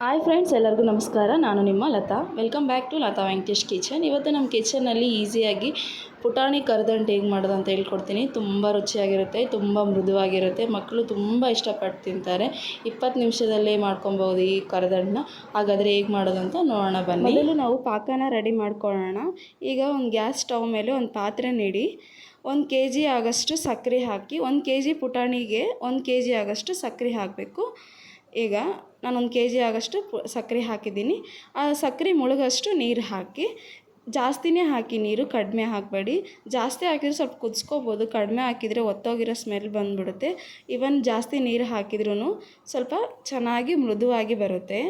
Hi friends, ಎಲ್ಲರಿಗೂ ನಮಸ್ಕಾರ. ನಾನು ನಿಮ್ಮ Lata. Welcome back to Lata Venkatesh kitchen. ಇವತ್ತು ನಮ್ಮ ಕಿಚನಲ್ಲಿ ಈಸಿಯಾಗಿ ಪುಟಾಣಿ ಕರದಂಟು ಹೇಗೆ ಮಾಡೋದು ಅಂತ ಹೇಳ್ಕೊಡ್ತೀನಿ. ತುಂಬ ರುಚಿಯಾಗಿರುತ್ತೆ, ತುಂಬ ಮೃದುವಾಗಿರುತ್ತೆ. ಮಕ್ಕಳು ತುಂಬ ಇಷ್ಟಪಟ್ಟು ತಿಂತಾರೆ. 20 ನಿಮಿಷದಲ್ಲೇ ಮಾಡ್ಕೊಬೋದು ಈ ಕರದಂಟನ್ನ. ಹಾಗಾದರೆ ಹೇಗೆ ಮಾಡೋದು ಅಂತ ನೋಡೋಣ ಬನ್ನಿ. ಮೊದಲು ನಾವು ಪಾಕನ ರೆಡಿ ಮಾಡ್ಕೊಳ್ಳೋಣ. ಈಗ ಒಂದು ಗ್ಯಾಸ್ ಸ್ಟವ್ ಮೇಲೆ ಒಂದು ಪಾತ್ರೆ ನೀಡಿ 1 kg ಆಗಷ್ಟು ಸಕ್ಕರೆ ಹಾಕಿ, 1 kg ಪುಟಾಣಿಗೆ 1 kg ಆಗಷ್ಟು ಸಕ್ಕರೆ ಹಾಕಬೇಕು. ಈಗ ನಾನು 1 kg ಆಗಷ್ಟು ಸಕ್ಕರೆ ಹಾಕಿದ್ದೀನಿ. ಆ ಸಕ್ಕರೆ ಮುಳುಗಷ್ಟು ನೀರು ಹಾಕಿ, ಜಾಸ್ತಿನೇ ಹಾಕಿ, ನೀರು ಕಡಿಮೆ ಹಾಕಬೇಡಿ. ಜಾಸ್ತಿ ಹಾಕಿದರೆ ಸ್ವಲ್ಪ ಕುದಿಸ್ಕೋಬೋದು, ಕಡಿಮೆ ಹಾಕಿದರೆ ಒತ್ತೋಗಿರೋ ಸ್ಮೆಲ್ ಬಂದುಬಿಡುತ್ತೆ. ಇವನ್ ಜಾಸ್ತಿ ನೀರು ಹಾಕಿದ್ರೂ ಸ್ವಲ್ಪ ಚೆನ್ನಾಗಿ ಮೃದುವಾಗಿ ಬರುತ್ತೆ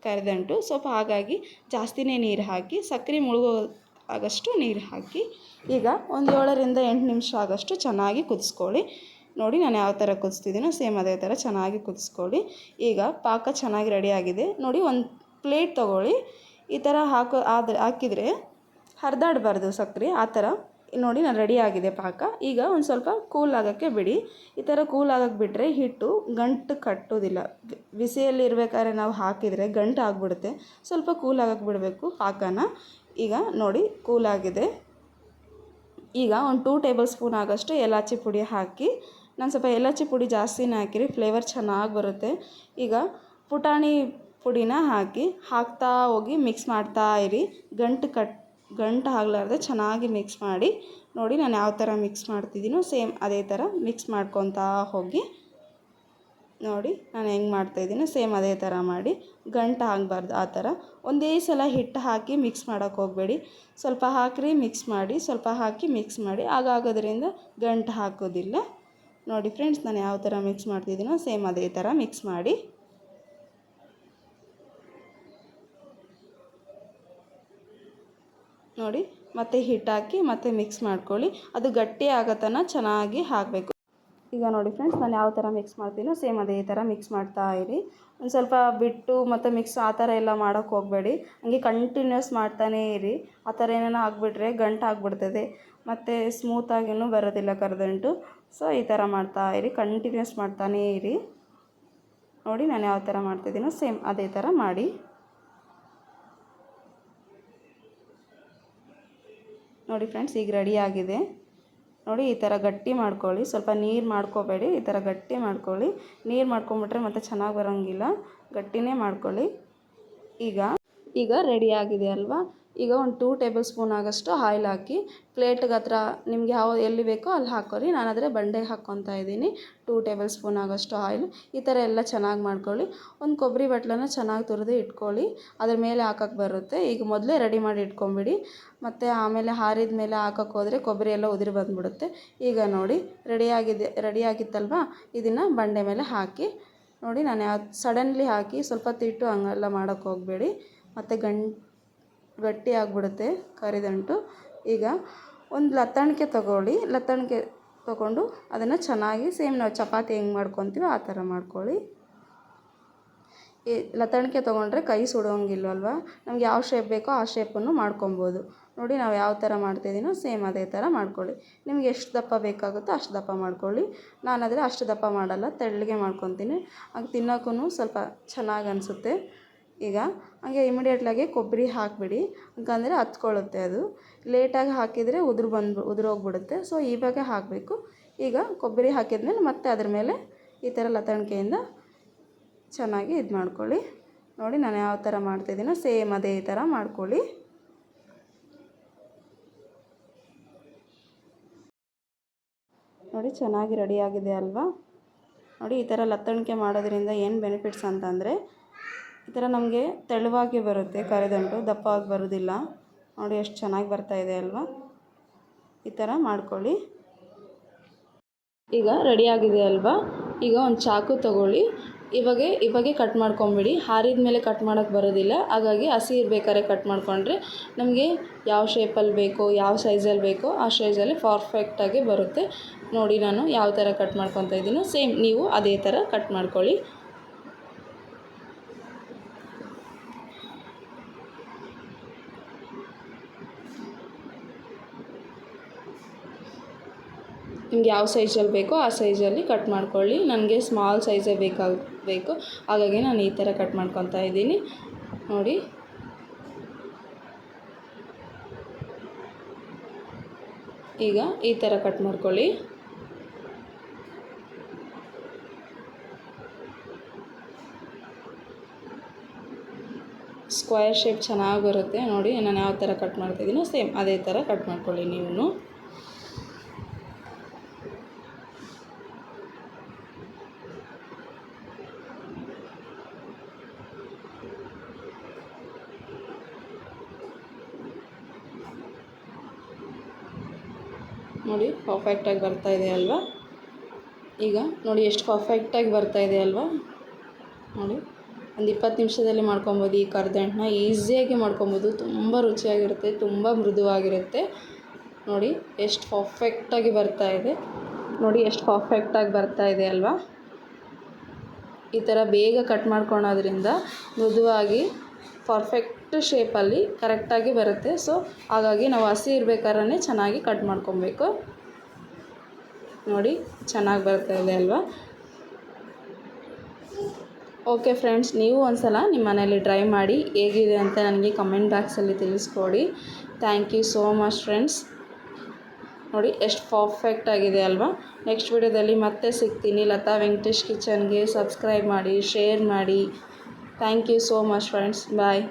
ಕರದಂಟು. ಸ್ವಲ್ಪ ಹಾಗಾಗಿ ಜಾಸ್ತಿನೇ ನೀರು ಹಾಕಿ, ಸಕ್ಕರೆ ಮುಳುಗೋ ಆಗಷ್ಟು ನೀರು ಹಾಕಿ ಈಗ ಒಂದು 7ರಿಂದ 8 ನಿಮಿಷ ಆಗಷ್ಟು ಚೆನ್ನಾಗಿ ಕುದಿಸ್ಕೊಳ್ಳಿ. ನೋಡಿ ನಾನು ಯಾವ ಥರ ಕುದಿಸ್ತಿದ್ದೀನೋ ಸೇಮ್ ಅದೇ ಥರ ಚೆನ್ನಾಗಿ ಕುದಿಸ್ಕೊಳ್ಳಿ. ಈಗ ಪಾಕ ಚೆನ್ನಾಗಿ ರೆಡಿಯಾಗಿದೆ. ನೋಡಿ, ಒಂದು ಪ್ಲೇಟ್ ತೊಗೊಳ್ಳಿ. ಈ ಥರ ಹಾಕಿದರೆ ಹರಿದಾಡಬಾರ್ದು ಸಕ್ಕರೆ, ಆ ಥರ. ನೋಡಿ, ನಾನು ರೆಡಿಯಾಗಿದೆ ಪಾಕ. ಈಗ ಒಂದು ಸ್ವಲ್ಪ ಕೂಲ್ ಆಗೋಕ್ಕೆ ಬಿಡಿ. ಈ ಥರ ಕೂಲ್ ಆಗೋಕ್ಕೆ ಬಿಟ್ಟರೆ ಹಿಟ್ಟು ಗಂಟು ಕಟ್ಟೋದಿಲ್ಲ. ಬಿಸಿಯಲ್ಲಿರ್ಬೇಕಾದ್ರೆ ನಾವು ಹಾಕಿದರೆ ಗಂಟು ಆಗಿಬಿಡುತ್ತೆ. ಸ್ವಲ್ಪ ಕೂಲ್ ಆಗೋಕ್ಕೆ ಬಿಡಬೇಕು ಪಾಕನ. ಈಗ ನೋಡಿ, ಕೂಲ್ ಆಗಿದೆ. ಈಗ ಒಂದು 2 ಟೇಬಲ್ ಸ್ಪೂನ್ ಆಗಷ್ಟು ಏಲಕ್ಕಿ ಪುಡಿ ಹಾಕಿ, ನಾನು ಸ್ವಲ್ಪ ಏಲಕ್ಕಿ ಪುಡಿ ಜಾಸ್ತಿನೇ ಹಾಕಿರಿ, ಫ್ಲೇವರ್ ಚೆನ್ನಾಗಿ ಬರುತ್ತೆ. ಈಗ ಪುಟಾಣಿ ಪುಡಿನ ಹಾಕ್ತಾ ಹೋಗಿ ಮಿಕ್ಸ್ ಮಾಡ್ತಾ ಇರಿ. ಗಂಟು ಆಗಲಾರ್ದೆ ಚೆನ್ನಾಗಿ ಮಿಕ್ಸ್ ಮಾಡಿ. ನೋಡಿ ನಾನು ಯಾವ ಥರ ಮಿಕ್ಸ್ ಮಾಡ್ತಿದ್ದೀನೋ ಸೇಮ್ ಅದೇ ಥರ ಮಿಕ್ಸ್ ಮಾಡ್ಕೊತಾ ಹೋಗಿ. ನೋಡಿ ನಾನು ಹೆಂಗೆ ಮಾಡ್ತಾಯಿದ್ದೀನೋ ಸೇಮ್ ಅದೇ ಥರ ಮಾಡಿ. ಗಂಟು ಆಗಬಾರ್ದು ಆ ಥರ. ಒಂದೇ ಸಲ ಹಿಟ್ಟು ಹಾಕಿ ಮಿಕ್ಸ್ ಮಾಡೋಕ್ಕೆ ಹೋಗಬೇಡಿ. ಸ್ವಲ್ಪ ಹಾಕಿರಿ, ಮಿಕ್ಸ್ ಮಾಡಿ, ಸ್ವಲ್ಪ ಹಾಕಿ ಮಿಕ್ಸ್ ಮಾಡಿ. ಆಗೋದ್ರಿಂದ ಗಂಟು ಹಾಕೋದಿಲ್ಲ. ನೋಡಿ ಫ್ರೆಂಡ್ಸ್, ನಾನು ಯಾವ ಥರ ಮಿಕ್ಸ್ ಮಾಡ್ತಿದ್ದೀನೋ ಸೇಮ್ ಅದೇ ಥರ ಮಿಕ್ಸ್ ಮಾಡಿ. ನೋಡಿ, ಮತ್ತೆ ಹಿಟ್ಟು ಹಾಕಿ ಮತ್ತೆ ಮಿಕ್ಸ್ ಮಾಡ್ಕೊಳ್ಳಿ. ಅದು ಗಟ್ಟಿ ಆಗೋ ತನಕ ಚೆನ್ನಾಗಿ ಹಾಕಬೇಕು. ಈಗ ನೋಡಿ ಫ್ರೆಂಡ್ಸ್, ನಾನು ಯಾವ ಥರ ಮಿಕ್ಸ್ ಮಾಡ್ತೀನೋ ಸೇಮ್ ಅದೇ ಥರ ಮಿಕ್ಸ್ ಮಾಡ್ತಾ ಇರಿ. ಒಂದು ಸ್ವಲ್ಪ ಬಿಟ್ಟು ಮತ್ತು ಮಿಕ್ಸ್ ಆ ಥರ ಎಲ್ಲ ಮಾಡೋಕ್ಕೆ ಹೋಗಬೇಡಿ. ಹಂಗೆ ಕಂಟಿನ್ಯೂಸ್ ಮಾಡ್ತಾನೇ ಇರಿ. ಆ ಥರ ಏನೇನೋ ಆಗಿಬಿಟ್ರೆ ಗಂಟು ಆಗಿಬಿಡ್ತದೆ, ಮತ್ತು ಸ್ಮೂತಾಗಿಯೂ ಬರೋದಿಲ್ಲ ಕರದಂಟು. ಸೊ ಈ ಥರ ಮಾಡ್ತಾ ಇರಿ, ಕಂಟಿನ್ಯೂಸ್ ಮಾಡ್ತಾನೇ ಇರಿ. ನೋಡಿ ನಾನು ಯಾವ ಥರ ಮಾಡ್ತಿದ್ದೀನೋ ಸೇಮ್ ಅದೇ ಥರ ಮಾಡಿ. ನೋಡಿ ಫ್ರೆಂಡ್ಸ್, ಈಗ ರೆಡಿಯಾಗಿದೆ. ನೋಡಿ, ಈ ಥರ ಗಟ್ಟಿ ಮಾಡ್ಕೊಳ್ಳಿ. ಸ್ವಲ್ಪ ನೀರು ಮಾಡ್ಕೋಬೇಡಿ, ಈ ಥರ ಗಟ್ಟಿ ಮಾಡ್ಕೊಳ್ಳಿ. ನೀರು ಮಾಡ್ಕೊಂಬಿಟ್ರೆ ಮತ್ತೆ ಚೆನ್ನಾಗಿ ಬರೋಂಗಿಲ್ಲ. ಗಟ್ಟಿನೇ ಮಾಡ್ಕೊಳ್ಳಿ. ಈಗ ರೆಡಿಯಾಗಿದೆ ಅಲ್ವಾ. ಈಗ ಒಂದು 2 ಟೇಬಲ್ ಸ್ಪೂನ್ ಆಗಷ್ಟು ಆಯಿಲ್ ಹಾಕಿ, ಪ್ಲೇಟ್ಗೆ ಹತ್ರ ನಿಮ್ಗೆ ಎಲ್ಲಿ ಬೇಕೋ ಅಲ್ಲಿ ಹಾಕ್ಕೊರಿ. ನಾನಾದರೆ ಬಂಡೆಗೆ ಹಾಕ್ಕೊತಾ ಇದ್ದೀನಿ. 2 ಟೇಬಲ್ ಸ್ಪೂನ್ ಆಗಷ್ಟು ಆಯಿಲ್. ಈ ಥರ ಎಲ್ಲ ಚೆನ್ನಾಗಿ ಮಾಡ್ಕೊಳ್ಳಿ. ಒಂದು ಕೊಬ್ಬರಿ ಬಟ್ಲನ್ನ ಚೆನ್ನಾಗಿ ತುರಿದು ಇಟ್ಕೊಳ್ಳಿ, ಅದ್ರ ಮೇಲೆ ಹಾಕೋಕ್ಕೆ ಬರುತ್ತೆ. ಈಗ ಮೊದಲೇ ರೆಡಿ ಮಾಡಿ ಇಟ್ಕೊಂಬಿಡಿ. ಮತ್ತು ಆಮೇಲೆ ಹಾರಿದ ಮೇಲೆ ಹಾಕೋಕ್ಕೆ ಹೋದರೆ ಕೊಬ್ಬರಿ ಎಲ್ಲ ಉದುರಿ ಬಂದುಬಿಡುತ್ತೆ. ಈಗ ನೋಡಿ, ರೆಡಿಯಾಗಿತ್ತಲ್ವ, ಇದನ್ನು ಬಂಡೆ ಮೇಲೆ ಹಾಕಿ. ನೋಡಿ, ನಾನು ಸಡನ್ಲಿ ಹಾಕಿ ಸ್ವಲ್ಪ ತಿಟ್ಟು ಹಂಗೆಲ್ಲ ಮಾಡೋಕ್ಕೆ ಹೋಗಬೇಡಿ, ಮತ್ತು ಗಟ್ಟಿ ಆಗಿಬಿಡುತ್ತೆ ಕರಿದಂಟು. ಈಗ ಒಂದು ಲತ್ತಣಿಕೆ ತೊಗೊಂಡು ಅದನ್ನು ಚೆನ್ನಾಗಿ ಸೇಮ್ ನಾವು ಚಪಾತಿ ಹೆಂಗೆ ಮಾಡ್ಕೊತೀವೋ ಆ ಥರ ಮಾಡ್ಕೊಳ್ಳಿ. ಈ ಲತ್ತಣಿಕೆ ತೊಗೊಂಡ್ರೆ ಕೈ ಸುಡೋಂಗಿಲ್ವಲ್ವ. ನಮ್ಗೆ ಯಾವ ಶೇಪ್ ಬೇಕೋ ಆ ಶೇಪನ್ನು ಮಾಡ್ಕೊಬೋದು. ನೋಡಿ ನಾವು ಯಾವ ಥರ ಮಾಡ್ತಿದ್ದೀನೋ ಸೇಮ್ ಅದೇ ಥರ ಮಾಡ್ಕೊಳ್ಳಿ. ನಿಮ್ಗೆ ಎಷ್ಟು ದಪ್ಪ ಬೇಕಾಗುತ್ತೋ ಅಷ್ಟು ದಪ್ಪ ಮಾಡ್ಕೊಳ್ಳಿ. ನಾನಾದರೆ ಅಷ್ಟು ದಪ್ಪ ಮಾಡಲ್ಲ, ತೆಳ್ಳಗೆ ಮಾಡ್ಕೊತೀನಿ. ಆಗ ತಿನ್ನೋಕ್ಕೂ ಸ್ವಲ್ಪ ಚೆನ್ನಾಗಿ ಅನಿಸುತ್ತೆ. ಈಗ ಹಂಗೆ ಇಮಿಡಿಯೇಟ್ಲಾಗಿ ಕೊಬ್ಬರಿ ಹಾಕಿಬಿಡಿ, ಯಾಕಂದರೆ ಹತ್ಕೊಳ್ಳುತ್ತೆ. ಅದು ಲೇಟಾಗಿ ಹಾಕಿದರೆ ಉದುರೋಗ್ಬಿಡುತ್ತೆ. ಸೊ ಇವಾಗ ಹಾಕಬೇಕು. ಈಗ ಕೊಬ್ಬರಿ ಹಾಕಿದ್ಮೇಲೆ ಮತ್ತೆ ಅದ್ರ ಮೇಲೆ ಈ ಥರ ಲತ್ತಣಿಕೆಯಿಂದ ಚೆನ್ನಾಗಿ ಇದು ಮಾಡ್ಕೊಳ್ಳಿ. ನೋಡಿ ನಾನು ಯಾವ ಥರ ಮಾಡ್ತಿದ್ದೀನೋ ಸೇಮ್ ಅದೇ ಥರ ಮಾಡ್ಕೊಳ್ಳಿ. ನೋಡಿ, ಚೆನ್ನಾಗಿ ರೆಡಿಯಾಗಿದೆ ಅಲ್ವಾ. ನೋಡಿ, ಈ ಥರ ಲತ್ತಣಿಕೆ ಮಾಡೋದ್ರಿಂದ ಏನು ಬೆನಿಫಿಟ್ಸ್ ಅಂತಂದರೆ, ಈ ಥರ ನಮಗೆ ತೆಳುವಾಗಿ ಬರುತ್ತೆ ಕರಿದಂಟು, ದಪ್ಪವಾಗಿ ಬರೋದಿಲ್ಲ. ನೋಡಿ ಎಷ್ಟು ಚೆನ್ನಾಗಿ ಬರ್ತಾಯಿದೆ ಅಲ್ವಾ. ಈ ಥರ ಮಾಡ್ಕೊಳ್ಳಿ. ಈಗ ರೆಡಿಯಾಗಿದೆ ಅಲ್ವಾ. ಈಗ ಒಂದು ಚಾಕು ತೊಗೊಳ್ಳಿ. ಇವಾಗೆ ಕಟ್ ಮಾಡ್ಕೊಂಬಿಡಿ. ಹಾರಿದ ಮೇಲೆ ಕಟ್ ಮಾಡೋಕ್ಕೆ ಬರೋದಿಲ್ಲ. ಹಾಗಾಗಿ ಹಸಿ ಇರಬೇಕಾದ್ರೆ ಕಟ್ ಮಾಡಿಕೊಂಡ್ರೆ ನಮಗೆ ಯಾವ ಶೇಪಲ್ಲಿ ಬೇಕೋ, ಯಾವ ಸೈಜಲ್ಲಿ ಬೇಕೋ ಆ ಸೈಜಲ್ಲಿ ಪರ್ಫೆಕ್ಟಾಗಿ ಬರುತ್ತೆ. ನೋಡಿ ನಾನು ಯಾವ ಥರ ಕಟ್ ಮಾಡ್ಕೊತಾ ಇದ್ದೀನೋ ಸೇಮ್ ನೀವು ಅದೇ ಥರ ಕಟ್ ಮಾಡ್ಕೊಳ್ಳಿ. ನಿಮ್ಗೆ ಯಾವ ಸೈಜಲ್ಲಿ ಬೇಕೋ ಆ ಸೈಜಲ್ಲಿ ಕಟ್ ಮಾಡ್ಕೊಳ್ಳಿ. ನನಗೆ ಸ್ಮಾಲ್ ಸೈಜೇ ಬೇಕು, ಹಾಗಾಗಿ ನಾನು ಈ ಥರ ಕಟ್ ಮಾಡ್ಕೊತಾ ಇದ್ದೀನಿ ನೋಡಿ. ಈಗ ಈ ಥರ ಕಟ್ ಮಾಡ್ಕೊಳ್ಳಿ. ಸ್ಕ್ವೇರ್ ಶೇಪ್ ಚೆನ್ನಾಗಿ ಬರುತ್ತೆ ನೋಡಿ. ನಾನು ಯಾವ ಥರ ಕಟ್ ಮಾಡ್ತಾಯಿದ್ದೀನೋ ಸೇಮ್ ಅದೇ ಥರ ಕಟ್ ಮಾಡ್ಕೊಳ್ಳಿ ನೀವು. ನೋಡಿ ಪರ್ಫೆಕ್ಟಾಗಿ ಬರ್ತಾಯಿದೆ ಅಲ್ವಾ. ಈಗ ನೋಡಿ ಎಷ್ಟು ಪರ್ಫೆಕ್ಟಾಗಿ ಬರ್ತಾಯಿದೆ ಅಲ್ವಾ. ನೋಡಿ ಒಂದು 20 ನಿಮಿಷದಲ್ಲಿ ಮಾಡ್ಕೊಬೋದು. ಈ ಕರ್ದಂಟನ್ನ ಈಸಿಯಾಗಿ ಮಾಡ್ಕೊಬೋದು. ತುಂಬ ರುಚಿಯಾಗಿರುತ್ತೆ, ತುಂಬ ಮೃದುವಾಗಿರುತ್ತೆ. ನೋಡಿ ಎಷ್ಟು ಪರ್ಫೆಕ್ಟಾಗಿ ಬರ್ತಾಯಿದೆ. ನೋಡಿ ಎಷ್ಟು ಪರ್ಫೆಕ್ಟಾಗಿ ಬರ್ತಾಯಿದೆ ಅಲ್ವಾ. ಈ ಥರ ಬೇಗ ಕಟ್ ಮಾಡ್ಕೊಳೋದ್ರಿಂದ ಮೃದುವಾಗಿ ಪರ್ಫೆಕ್ಟ್ ಶೇಪಲ್ಲಿ ಕರೆಕ್ಟಾಗಿ ಬರುತ್ತೆ. ಸೊ ಹಾಗಾಗಿ ನಾವು ಹಸಿ ಇರಬೇಕಾದ್ರೆ ಚೆನ್ನಾಗಿ ಕಟ್ ಮಾಡ್ಕೊಬೇಕು. ನೋಡಿ ಚೆನ್ನಾಗಿ ಬರ್ತಾಯಿದೆ ಅಲ್ವಾ. ಓಕೆ ಫ್ರೆಂಡ್ಸ್, ನೀವು ಒಂದು ಸಲ ನಿಮ್ಮ ಮನೇಲಿ ಟ್ರೈ ಮಾಡಿ ಹೇಗಿದೆ ಅಂತ ನನಗೆ ಕಮೆಂಟ್ ಬಾಕ್ಸಲ್ಲಿ ತಿಳಿಸ್ಕೊಡಿ. Thank you so much friends. ನೋಡಿ ಎಷ್ಟು ಪರ್ಫೆಕ್ಟ್ ಆಗಿದೆ ಅಲ್ವಾ. ನೆಕ್ಸ್ಟ್ ವಿಡಿಯೋದಲ್ಲಿ ಮತ್ತೆ ಸಿಗ್ತೀನಿ. ಲತಾ ವೆಂಕಟೇಶ್ ಕಿಚನ್ಗೆ ಸಬ್ಸ್ಕ್ರೈಬ್ ಮಾಡಿ, ಶೇರ್ ಮಾಡಿ. Thank you so much friends. Bye.